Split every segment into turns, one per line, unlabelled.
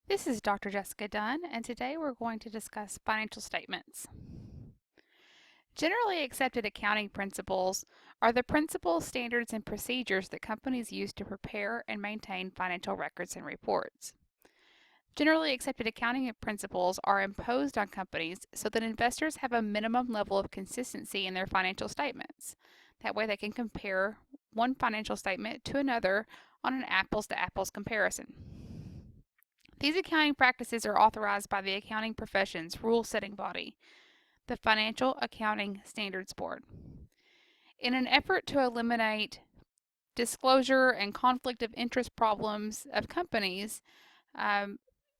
This is Dr. Jessica Dunn, and today we're going to discuss financial statements. Generally accepted accounting principles are the principles, standards, and procedures that companies use to prepare and maintain financial records and reports. Generally accepted accounting principles are imposed on companies so that investors have a minimum level of consistency in their financial statements. That way they can compare one financial statement to another on an apples to apples comparison. These accounting practices are authorized by the accounting profession's rule-setting body, the Financial Accounting Standards Board. In an effort to eliminate disclosure and conflict of interest problems of companies,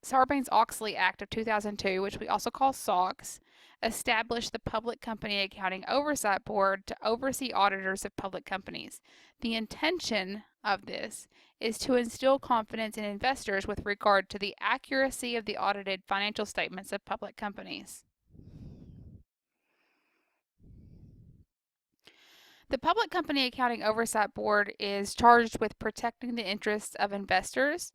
Sarbanes-Oxley Act of 2002, which we also call SOX, established the Public Company Accounting Oversight Board to oversee auditors of public companies. The intention of this is to instill confidence in investors with regard to the accuracy of the audited financial statements of public companies. The Public Company Accounting Oversight Board is charged with protecting the interests of investors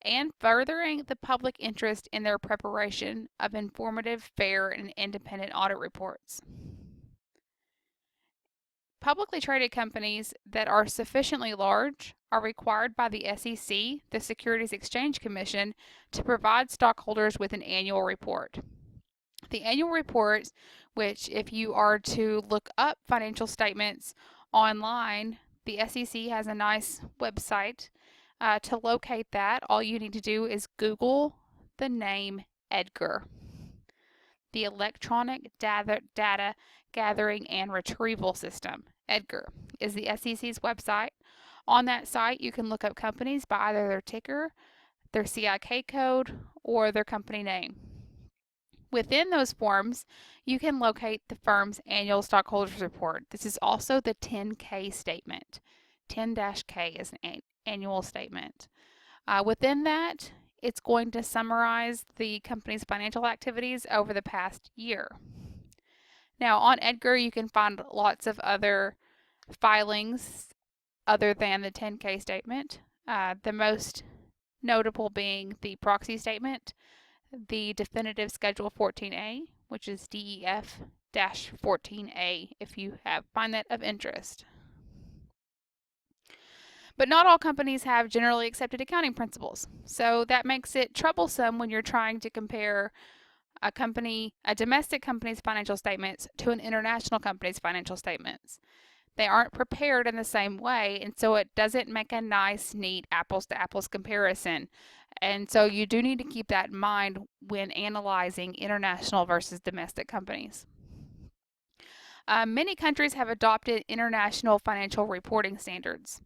and furthering the public interest in their preparation of informative, fair, and independent audit reports. Publicly traded companies that are sufficiently large are required by the SEC, the Securities Exchange Commission, to provide stockholders with an annual report. The annual report, which if you are to look up financial statements online, the SEC has a nice website. To locate that, all you need to do is Google the name EDGAR, the Electronic Data Gathering and Retrieval System. EDGAR is the SEC's website. On that site, you can look up companies by either their ticker, their CIK code, or their company name. Within those forms, you can locate the firm's annual stockholders report. This is also the 10K statement. 10-K is an annual statement. Within that, it's going to summarize the company's financial activities over the past year. Now, on EDGAR, you can find lots of other filings other than the 10K statement. The most notable being the proxy statement, the definitive schedule 14A, which is DEF-14A if you find that of interest. But not all companies have generally accepted accounting principles, so that makes it troublesome when you're trying to compare a domestic company's financial statements to an international company's financial statements. They aren't prepared in the same way, and so it doesn't make a nice, neat apples to apples comparison. And so you do need to keep that in mind when analyzing international versus domestic companies. Many countries have adopted international financial reporting standards.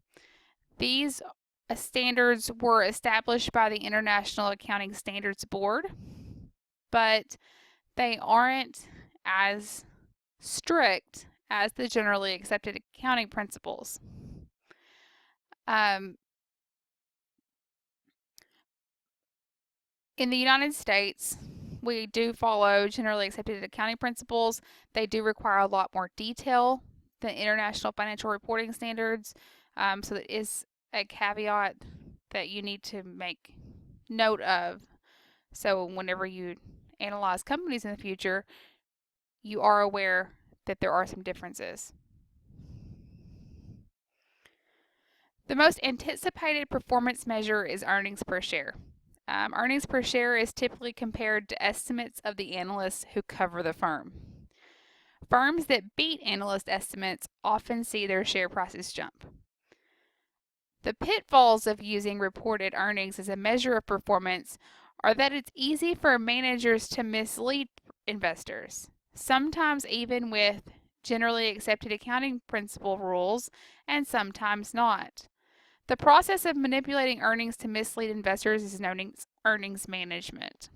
These standards were established by the International Accounting Standards Board, but they aren't as strict as the generally accepted accounting principles. In the United States, we do follow generally accepted accounting principles. They do require a lot more detail than international financial reporting standards, so that is a caveat that you need to make note of. So whenever you analyze companies in the future, you are aware that there are some differences. The most anticipated performance measure is earnings per share. Earnings per share is typically compared to estimates of the analysts who cover the firm. Firms that beat analyst estimates often see their share prices jump. The pitfalls of using reported earnings as a measure of performance are that it's easy for managers to mislead investors, sometimes even with generally accepted accounting principle rules, and sometimes not. The process of manipulating earnings to mislead investors is known as earnings management.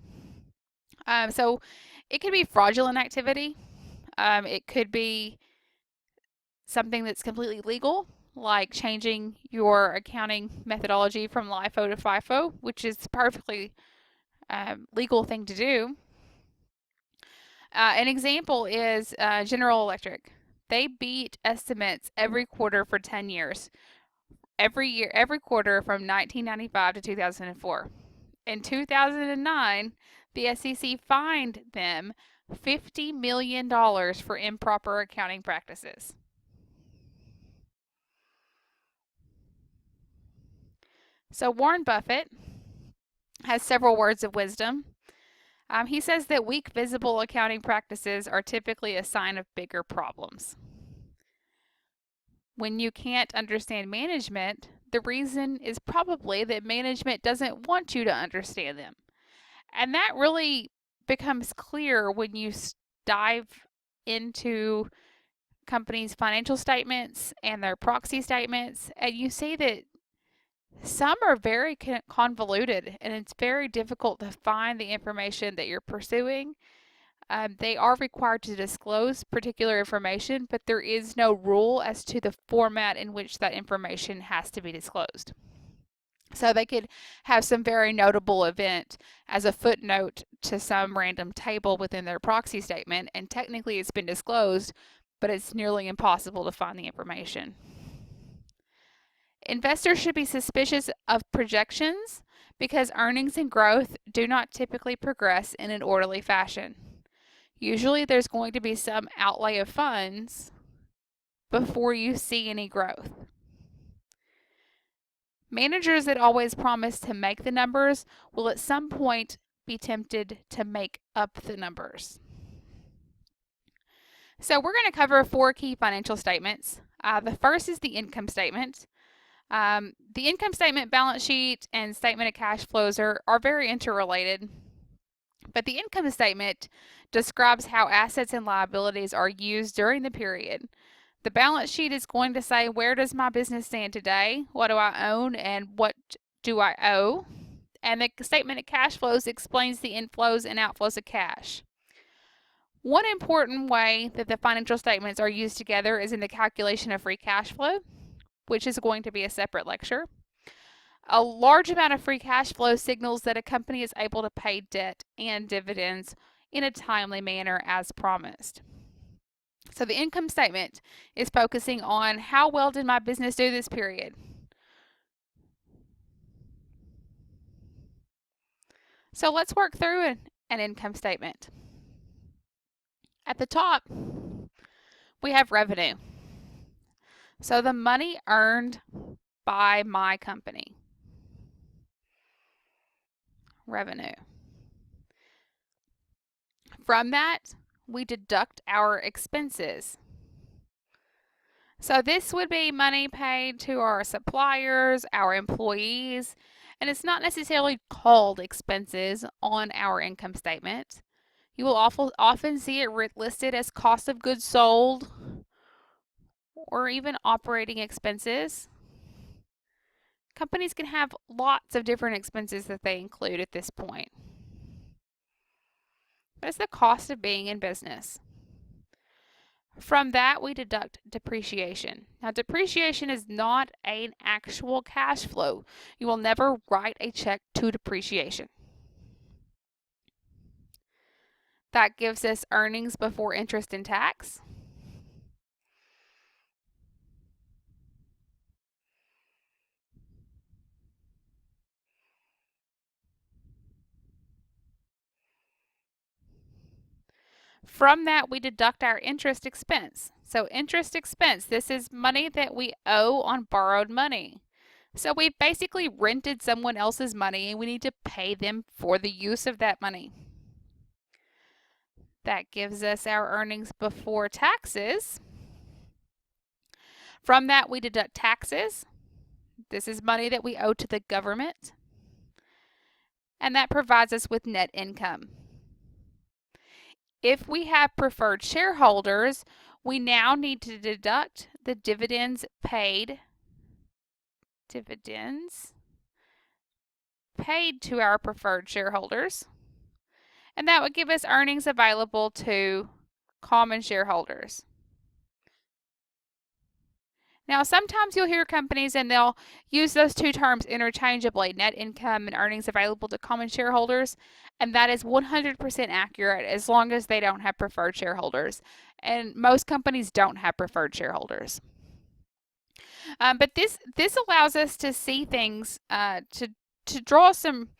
So it could be fraudulent activity. It could be something that's completely legal, like changing your accounting methodology from LIFO to FIFO, which is a perfectly legal thing to do. An example is General Electric. They beat estimates every quarter for 10 years. Every quarter from 1995 to 2004. In 2009, the SEC fined them $50 million for improper accounting practices. So Warren Buffett has several words of wisdom. He says that weak visible accounting practices are typically a sign of bigger problems. When you can't understand management, the reason is probably that management doesn't want you to understand them. And that really becomes clear when you dive into companies' financial statements and their proxy statements, and you see that some are very convoluted and it's very difficult to find the information that you're pursuing. They are required to disclose particular information, but there is no rule as to the format in which that information has to be disclosed. So they could have some very notable event as a footnote to some random table within their proxy statement, and technically it's been disclosed, but it's nearly impossible to find the information. Investors should be suspicious of projections because earnings and growth do not typically progress in an orderly fashion. Usually there's going to be some outlay of funds before you see any growth. Managers that always promise to make the numbers will at some point be tempted to make up the numbers. So we're going to cover 4 key financial statements. The first is the income statement. The income statement, balance sheet, and statement of cash flows are very interrelated. But the income statement describes how assets and liabilities are used during the period. The balance sheet is going to say, where does my business stand today? What do I own and what do I owe? And the statement of cash flows explains the inflows and outflows of cash. One important way that the financial statements are used together is in the calculation of free cash flow, which is going to be a separate lecture. A large amount of free cash flow signals that a company is able to pay debt and dividends in a timely manner as promised. So the income statement is focusing on how well did my business do this period. So let's work through an income statement. At the top, we have revenue. So the money earned by my company. Revenue. From that, we deduct our expenses. So this would be money paid to our suppliers, our employees, and it's not necessarily called expenses on our income statement. You will often see it listed as cost of goods sold or even operating expenses. Companies can have lots of different expenses that they include at this point. But it's the cost of being in business. From that, we deduct depreciation. Now, depreciation is not an actual cash flow. You will never write a check to depreciation. That gives us earnings before interest and tax. From that, we deduct our interest expense. So interest expense, this is money that we owe on borrowed money. So we've basically rented someone else's money and we need to pay them for the use of that money. That gives us our earnings before taxes. From that, we deduct taxes. This is money that we owe to the government. And that provides us with net income. If we have preferred shareholders, we now need to deduct the dividends paid. Dividends paid to our preferred shareholders. And that would give us earnings available to common shareholders. Now, sometimes you'll hear companies and they'll use those two terms interchangeably, net income and earnings available to common shareholders, and that is 100% accurate as long as they don't have preferred shareholders. And most companies don't have preferred shareholders. But this allows us to see things, to draw some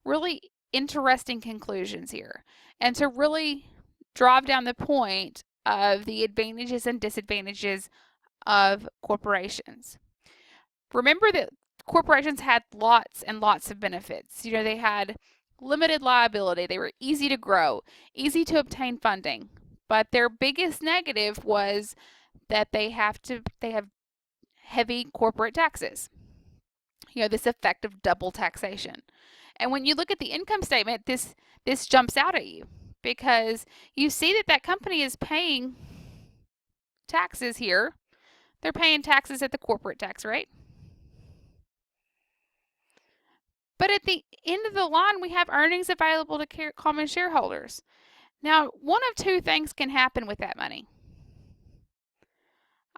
really interesting conclusions here and to really drive down the point of the advantages and disadvantages of corporations. Remember that corporations had lots and lots of benefits. They had limited liability, they were easy to grow, easy to obtain funding. But their biggest negative was that they have heavy corporate taxes. This effect of double taxation. And when you look at the income statement, this jumps out at you because you see that company is paying taxes here. They're paying taxes at the corporate tax rate. But at the end of the line, we have earnings available to common shareholders. Now, one of two things can happen with that money.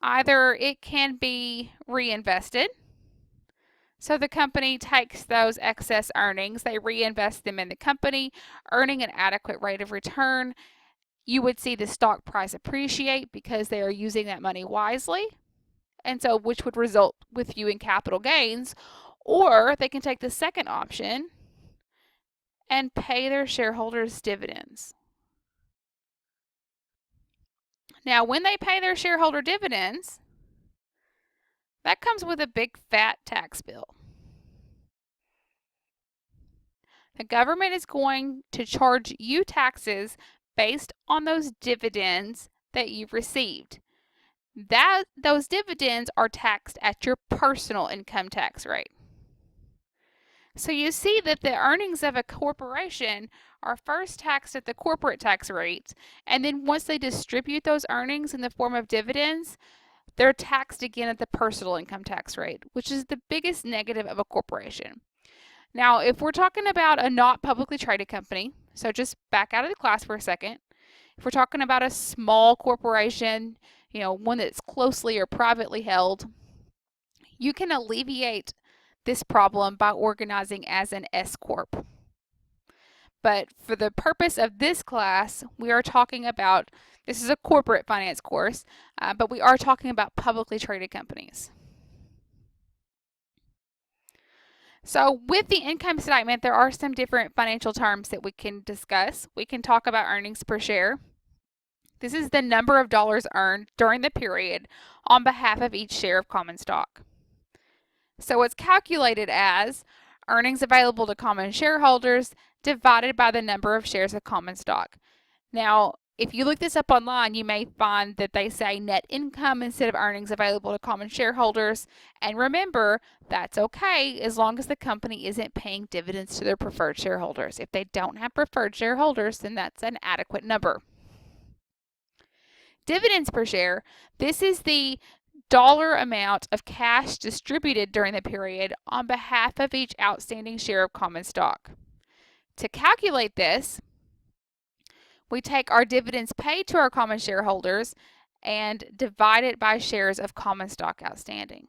Either it can be reinvested. So the company takes those excess earnings, they reinvest them in the company, earning an adequate rate of return. You would see the stock price appreciate because they are using that money wisely, and so which would result with you in capital gains. Or they can take the second option and pay their shareholders dividends. Now, when they pay their shareholder dividends, that comes with a big fat tax bill. The government is going to charge you taxes based on those dividends that you've received. Those dividends are taxed at your personal income tax rate. So you see that the earnings of a corporation are first taxed at the corporate tax rate, and then once they distribute those earnings in the form of dividends, they're taxed again at the personal income tax rate, which is the biggest negative of a corporation. Now, if we're talking about a not publicly traded company, so just back out of the class for a second, if we're talking about a small corporation, one that's closely or privately held, you can alleviate this problem by organizing as an S Corp. But for the purpose of this class, we are talking about, this is a corporate finance course, but we are talking about publicly traded companies. So with the income statement, there are some different financial terms that we can discuss. We can talk about earnings per share. This is the number of dollars earned during the period on behalf of each share of common stock. So it's calculated as earnings available to common shareholders divided by the number of shares of common stock. Now, if you look this up online, you may find that they say net income instead of earnings available to common shareholders. And remember, that's okay as long as the company isn't paying dividends to their preferred shareholders. If they don't have preferred shareholders, then that's an adequate number. Dividends per share, this is the dollar amount of cash distributed during the period on behalf of each outstanding share of common stock. To calculate this, we take our dividends paid to our common shareholders and divide it by shares of common stock outstanding.